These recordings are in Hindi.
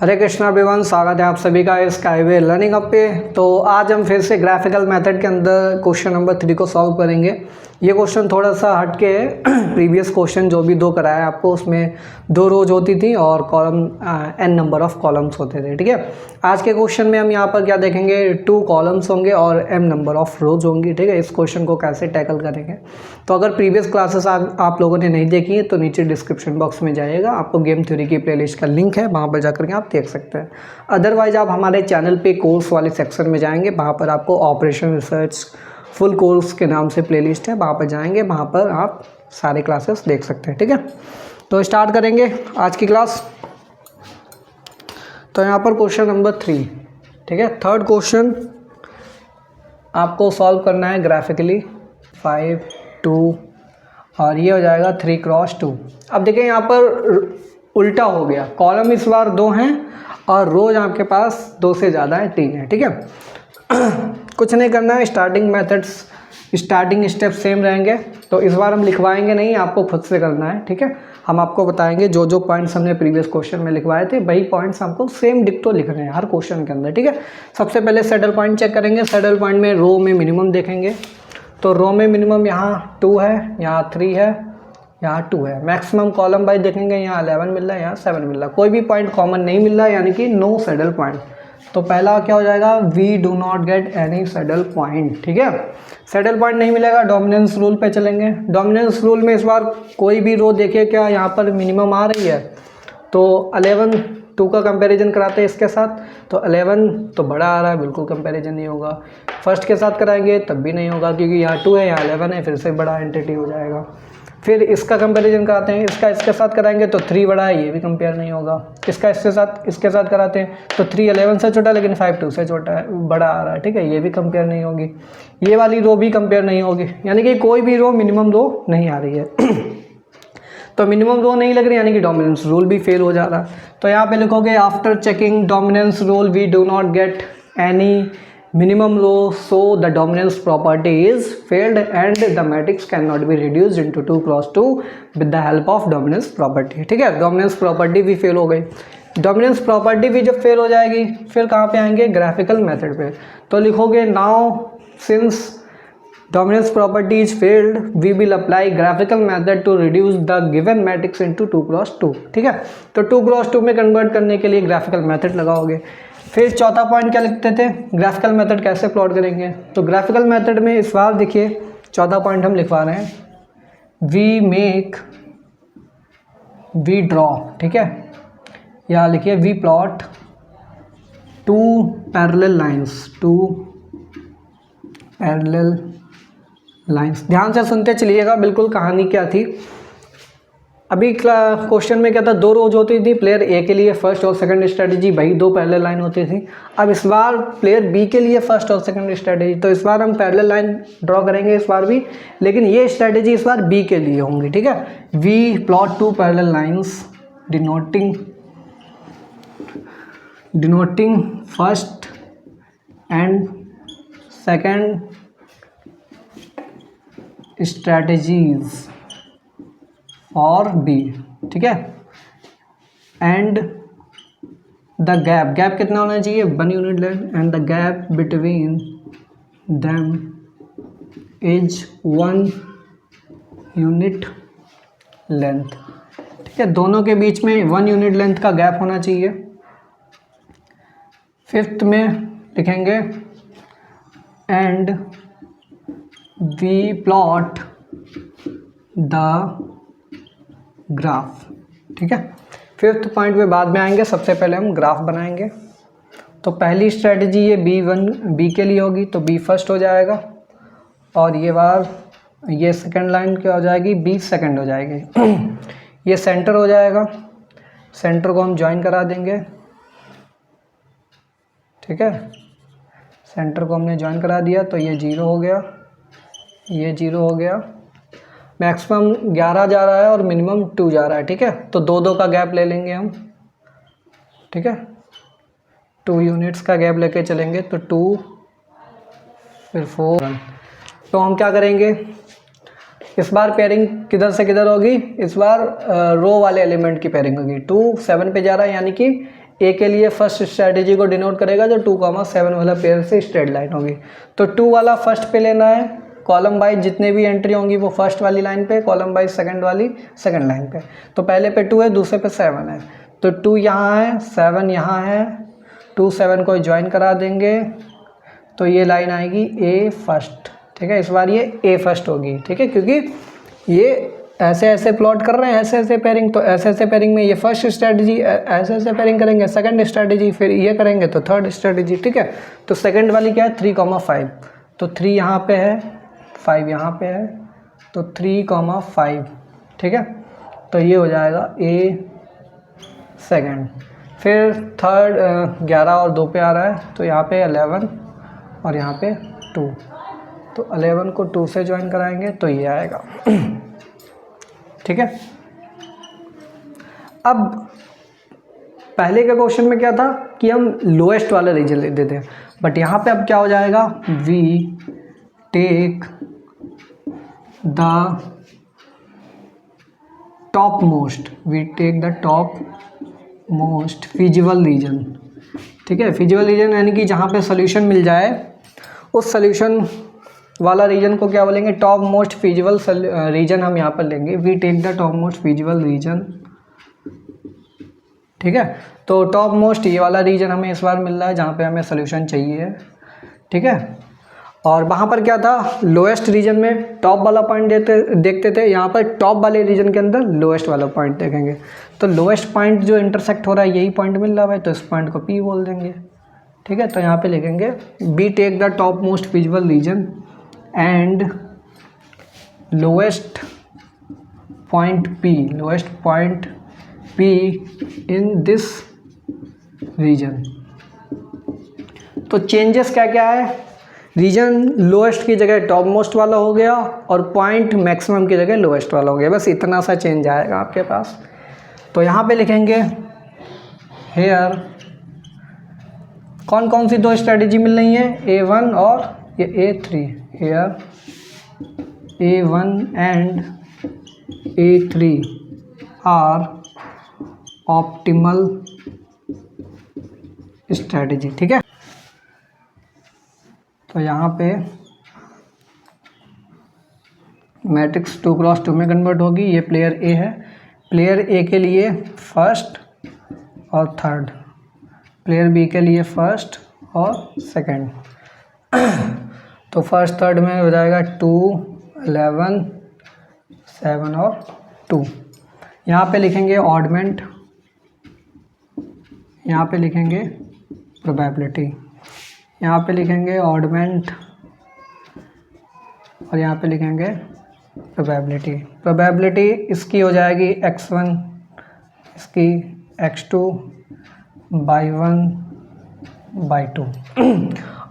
हरे कृष्णा एवरीवन, स्वागत है आप सभी का इस स्काईवे लर्निंग अप पे। तो आज हम फिर से ग्राफिकल मेथड के अंदर क्वेश्चन नंबर 3 को सॉल्व करेंगे। ये क्वेश्चन थोड़ा सा हटके है। प्रीवियस क्वेश्चन जो भी दो कराया आपको, उसमें 2 रोज होती थी और column n number of columns होते थे। ठीक है, आज के क्वेश्चन में हम यहाँ पर क्या देखेंगे, 2 कॉलम्स होंगे और m नंबर ऑफ रोज होंगी। ठीक है, इस क्वेश्चन को कैसे टैकल करेंगे। तो अगर प्रीवियस क्लासेस आप लोगों ने नहीं देखी है तो नीचे डिस्क्रिप्शन बॉक्स में जाइएगा, आपको गेम थ्योरी की प्लेलिस्ट का लिंक है, वहाँ पर जाकर के आप देख सकते हैं। अदरवाइज आप हमारे चैनल पे कोर्स वाले सेक्शन में जाएंगे, वहाँ पर आपको ऑपरेशन रिसर्च फुल कोर्स के नाम से प्लेलिस्ट है, वहाँ पर जाएंगे, वहाँ पर आप सारे क्लासेस देख सकते हैं। ठीक है, तो स्टार्ट करेंगे आज की क्लास। तो यहाँ पर क्वेश्चन नंबर 3, ठीक है, थर्ड क्वेश्चन आपको सॉल्व करना है ग्राफिकली 5, 2 और ये हो जाएगा 3 क्रॉस 2। अब देखिए यहाँ पर उल्टा हो गया, कॉलम इस बार 2 हैं और रोज आपके पास 2 से ज़्यादा है, 3 है। ठीक है, कुछ नहीं करना है, स्टार्टिंग स्टेप सेम रहेंगे। तो इस बार हम लिखवाएंगे नहीं, आपको खुद से करना है। ठीक है, हम आपको बताएंगे जो जो पॉइंट्स हमने प्रीवियस क्वेश्चन में लिखवाए थे, वही पॉइंट्स हमको सेम डिक्टो लिखने हैं हर क्वेश्चन के अंदर। ठीक है, सबसे पहले सैडल पॉइंट चेक करेंगे। सैडल पॉइंट में रो में मिनिमम देखेंगे, तो रो में मिनिमम यहाँ 2 है, यहाँ 3 है, यहाँ 2 है। मैक्सिमम कॉलम वाइज देखेंगे, यहाँ 11 मिल रहा है, यहाँ 7 मिल रहा है। कोई भी पॉइंट कॉमन नहीं मिल रहा है, यानी कि नो सैडल पॉइंट। तो पहला क्या हो जाएगा, we do not get any saddle point. ठीक है, सैडल पॉइंट नहीं मिलेगा, डोमिनेंस रूल पे चलेंगे। डोमिनेंस रूल में इस बार कोई भी रो देखिए क्या यहाँ पर मिनिमम आ रही है, तो 11 2 का कंपैरिजन कराते हैं इसके साथ, तो 11 तो बड़ा आ रहा है, बिल्कुल कंपैरिजन नहीं होगा। फर्स्ट के साथ कराएंगे तब भी नहीं होगा, क्योंकि यहाँ 2 है, यहाँ 11 है, फिर से बड़ा एंटिटी हो जाएगा। फिर इसका कंपैरिजन कराते हैं, इसका इसके साथ कराएंगे तो 3 बड़ा है, ये भी कंपेयर नहीं होगा। इसका इसके साथ कराते हैं तो 3 11 से छोटा, लेकिन 5 2 से छोटा है, बड़ा आ रहा है। ठीक है, ये भी कंपेयर नहीं होगी, ये वाली रो भी कंपेयर नहीं होगी, यानी कि कोई भी रो मिनिमम रो नहीं आ रही है। तो मिनिमम रो नहीं लग रही, यानी कि डोमिनेंस रूल भी फेल हो जा रहा है। तो यहाँ पे लिखोगे after checking dominance rule we do not get any minimum row, so the dominance property is failed and the matrix cannot be reduced into 2 cross 2 with the help of dominance property। ठीक है, dominance property भी फेल हो गई। dominance property भी जब फेल हो जाएगी, फिर कहाँ पे आएंगे, ग्राफिकल मेथड पे। तो लिखोगे now since dominance property is failed we will apply graphical method to reduce the given matrix into 2 cross 2। ठीक है, तो 2 cross 2 में कन्वर्ट करने के लिए ग्राफिकल मेथड लगाओगे। फिर चौथा पॉइंट क्या लिखते थे, ग्राफिकल मेथड कैसे प्लॉट करेंगे। तो ग्राफिकल मेथड में इस बार देखिए चौथा पॉइंट हम लिखवा रहे हैं, वी ड्रॉ। ठीक है, या लिखिए वी प्लॉट 2 पैरेलल लाइंस। ध्यान से सुनते चलिएगा, बिल्कुल कहानी क्या थी। अभी क्वेश्चन में क्या था, 2 रोज होती थी प्लेयर ए के लिए फर्स्ट और सेकंड स्ट्रेटेजी, वही 2 पैरेलल लाइन होती थी। अब इस बार प्लेयर बी के लिए फर्स्ट और सेकंड स्ट्रेटेजी, तो इस बार हम पैरेलल लाइन ड्रॉ करेंगे इस बार भी, लेकिन ये स्ट्रेटेजी इस बार बी के लिए होंगी। ठीक है, we plot 2 parallel lines denoting first and second strategies for B. ठीक है, एंड द गैप कितना होना चाहिए, 1 unit length, and the gap between them is 1 unit length. ठीक है, दोनों के बीच में 1 यूनिट लेंथ का गैप होना चाहिए। 5th में लिखेंगे and we plot the graph. ठीक है, 5th पॉइंट पे बाद में आएंगे, सबसे पहले हम ग्राफ बनाएंगे। तो पहली स्ट्रेटजी ये बी के लिए होगी, तो बी फर्स्ट हो जाएगा, और ये सेकंड लाइन क्या हो जाएगी, बी सेकंड हो जाएगी। ये सेंटर हो जाएगा, सेंटर को हम ज्वाइन करा देंगे। ठीक है, सेंटर को हमने ज्वाइन करा दिया, तो ये 0 हो गया, ये 0 हो गया। मैक्सिमम 11 जा रहा है और मिनिमम 2 जा रहा है। ठीक है, तो 2 का गैप ले लेंगे हम। ठीक है, 2 यूनिट्स का गैप लेके चलेंगे, तो 2 फिर 4। तो हम क्या करेंगे, इस बार पेयरिंग किधर से किधर होगी, इस बार रो वाले एलिमेंट की पेयरिंग होगी। 2 7 पे जा रहा है, यानी कि ए के लिए फर्स्ट स्ट्रैटेजी को डिनोट करेगा जो 2,7 वाला पेयर से स्ट्रेट लाइन होगी। तो 2 वाला फर्स्ट पे लेना है, कॉलम वाइज जितने भी एंट्री होंगी वो फर्स्ट वाली लाइन पे, कॉलम वाइज सेकंड वाली सेकंड लाइन पे। तो पहले पे 2 है, दूसरे पे 7 है, तो 2 यहाँ है, 7 यहाँ है, 2 7 को ज्वाइन करा देंगे तो ये लाइन आएगी ए फर्स्ट। ठीक है, इस बार ये ए फर्स्ट होगी। ठीक है, क्योंकि ये ऐसे ऐसे प्लॉट कर रहे हैं, ऐसे ऐसे पेयरिंग, तो ऐसे ऐसे पेयरिंग में ये फर्स्ट स्ट्रैटेजी, ऐसे ऐसे पेयरिंग करेंगे सेकंड स्ट्रैटेजी, फिर ये करेंगे तो थर्ड स्ट्रैटेजी। ठीक है, तो सेकंड वाली क्या है 3,5, तो 3 यहाँ पे है, 5 यहाँ पे है, तो 3,5। ठीक है, तो ये हो जाएगा ए सेकंड। फिर थर्ड 11 और 2 पे आ रहा है, तो यहाँ पे 11 और यहाँ पे 2, तो 11 को 2 से ज्वाइन कराएंगे तो ये आएगा। ठीक है, अब पहले के क्वेश्चन में क्या था कि हम लोएस्ट वाला रीजन ले देते हैं, बट यहाँ पे अब क्या हो जाएगा, we take the top most, we take the top most feasible region. ठीक है, फिजिबल रीजन यानी कि जहाँ पे सोल्यूशन मिल जाए उस सोल्यूशन वाला रीजन को क्या बोलेंगे, टॉप मोस्ट फिजिबल रीजन हम यहाँ पर लेंगे। We take the top most feasible region. ठीक है, तो टॉप मोस्ट ये वाला रीजन हमें इस बार मिल रहा है जहाँ पे हमें सोल्यूशन चाहिए। ठीक है, और वहाँ पर क्या था, लोएस्ट रीजन में टॉप वाला पॉइंट देखते थे, यहाँ पर टॉप वाले रीजन के अंदर लोएस्ट वाला पॉइंट देखेंगे। तो लोएस्ट पॉइंट जो इंटरसेक्ट हो रहा है यही पॉइंट मिल रहा है, तो इस पॉइंट को पी बोल देंगे। ठीक है, तो यहाँ पे लिखेंगे we take the top most feasible region and lowest point P in this region. तो चेंजेस क्या क्या है, रीजन लोएस्ट की जगह टॉप मोस्ट वाला हो गया और पॉइंट मैक्सिमम की जगह लोएस्ट वाला हो गया, बस इतना सा चेंज आएगा आपके पास। तो यहाँ पे लिखेंगे हेयर कौन कौन सी 2 स्ट्रेटेजी मिल रही है, A1 और ये A3। Here A1 and A3 are optimal strategy. ठीक है, तो यहाँ पे मैट्रिक्स 2x2 में कन्वर्ट होगी। ये प्लेयर ए है, प्लेयर ए के लिए फर्स्ट और थर्ड, प्लेयर बी के लिए फर्स्ट और सेकंड। तो फर्स्ट थर्ड में हो जाएगा 2 11 7 और 2। यहाँ पे लिखेंगे ऑडमेंट, यहाँ पे लिखेंगे प्रोबेबिलिटी, यहाँ पे लिखेंगे ऑडमेंट और यहाँ पे लिखेंगे प्रोबेबिलिटी। प्रोबेबिलिटी इसकी हो जाएगी x1, इसकी x2 बाई 1/2।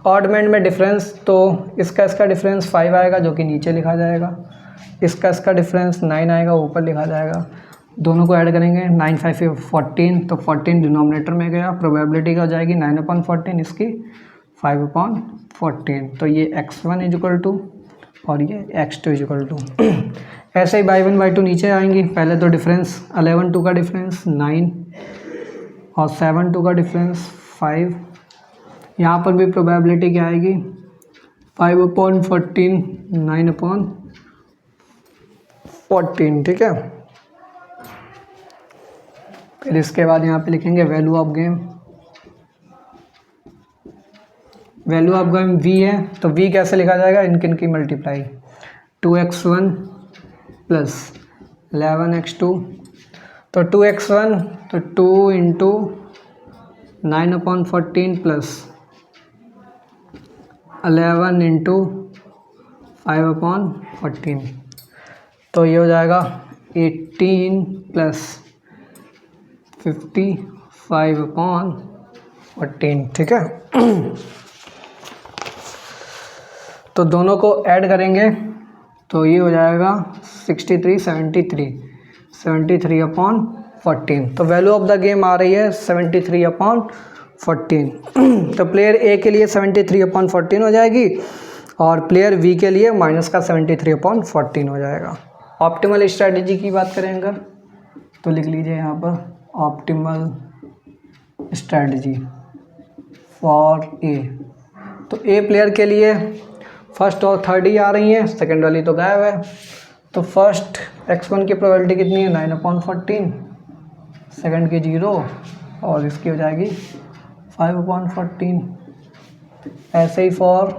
ऑडमेंट में डिफरेंस, तो इसका डिफरेंस 5 आएगा जो कि नीचे लिखा जाएगा, इसका डिफरेंस 9 आएगा ऊपर लिखा जाएगा। दोनों को ऐड करेंगे 9 5 14, तो 14 डिनोमिनेटर में गया। प्रोबेबिलिटी का हो जाएगी 9/14, इसकी 5/14। तो ये x1 इक्वल टू और ये x2 इक्वल टू। ऐसे ही बाई 1/2 नीचे आएंगी। पहले तो डिफरेंस 11 2 का डिफरेंस 9 और 7 2 का डिफरेंस 5। यहाँ पर भी प्रोबेबिलिटी क्या आएगी 5/14 9/14। ठीक है, फिर इसके बाद यहाँ पे लिखेंगे value of game. Value of game v है, तो v कैसे लिखा जाएगा, इनकिन की मल्टीप्लाई 2x1 प्लस 11x2। तो 2x1 तो 2 इंटू 9/14 प्लस 11 इंटू 5/14, तो ये हो जाएगा 18 प्लस 55/14। ठीक है, तो दोनों को ऐड करेंगे तो ये हो जाएगा 73/14। तो वैल्यू ऑफ द गेम आ रही है 73/14। तो प्लेयर ए के लिए 73/14 हो जाएगी और प्लेयर बी के लिए माइनस का 73/14 हो जाएगा। ऑप्टिमल स्ट्रैटेजी की बात करें अगर तो लिख लीजिए यहाँ पर ऑप्टिमल स्ट्रैटेजी फॉर ए। तो ए प्लेयर के लिए फर्स्ट और थर्ड ही आ रही हैं, सेकंड वाली तो गायब है। तो फर्स्ट x1 की प्रोबेबिलिटी कितनी है 9/14, सेकंड की 0 और इसकी हो जाएगी 5/14। ऐसे ही फॉर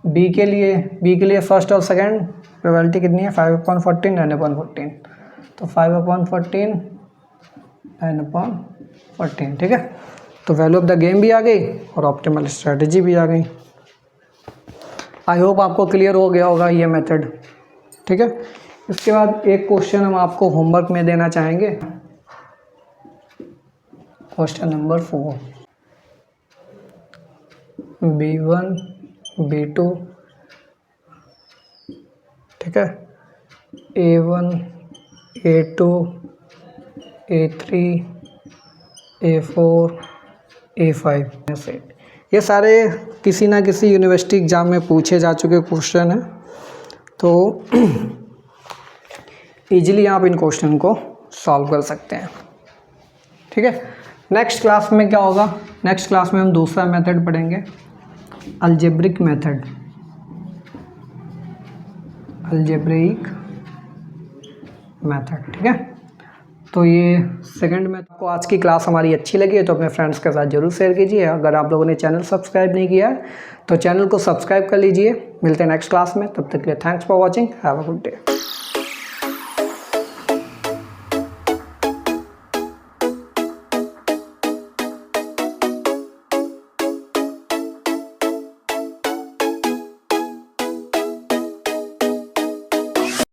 बी के लिए फर्स्ट और सेकंड प्रोबेबिलिटी कितनी है 5/14 9/14। तो 5/14 9/14, ठीक है। तो वैल्यू ऑफ द गेम भी आ गई और ऑप्टिमल स्ट्रेटजी भी आ गई। आई होप आपको क्लियर हो गया होगा ये मेथड, ठीक है। इसके बाद एक क्वेश्चन हम आपको होमवर्क में देना चाहेंगे, क्वेश्चन नंबर 4। B1 B2, ठीक है, A1 A2 A3 A4 A5। ये सारे किसी ना किसी यूनिवर्सिटी एग्ज़ाम में पूछे जा चुके क्वेश्चन हैं, तो ईजिली आप इन क्वेश्चन को सॉल्व कर सकते हैं, ठीक है। नेक्स्ट क्लास में क्या होगा, नेक्स्ट क्लास में हम दूसरा मेथड पढ़ेंगे, अलजेब्रिक मेथड, अलजेब्रिक मेथड, ठीक है। तो ये सेकंड में आपको आज की क्लास हमारी अच्छी लगी है तो अपने फ्रेंड्स के साथ जरूर शेयर कीजिए। अगर आप लोगों ने चैनल सब्सक्राइब नहीं किया है तो चैनल को सब्सक्राइब कर लीजिए। मिलते हैं नेक्स्ट क्लास में, तब तक के लिए thanks for watching, have a good day.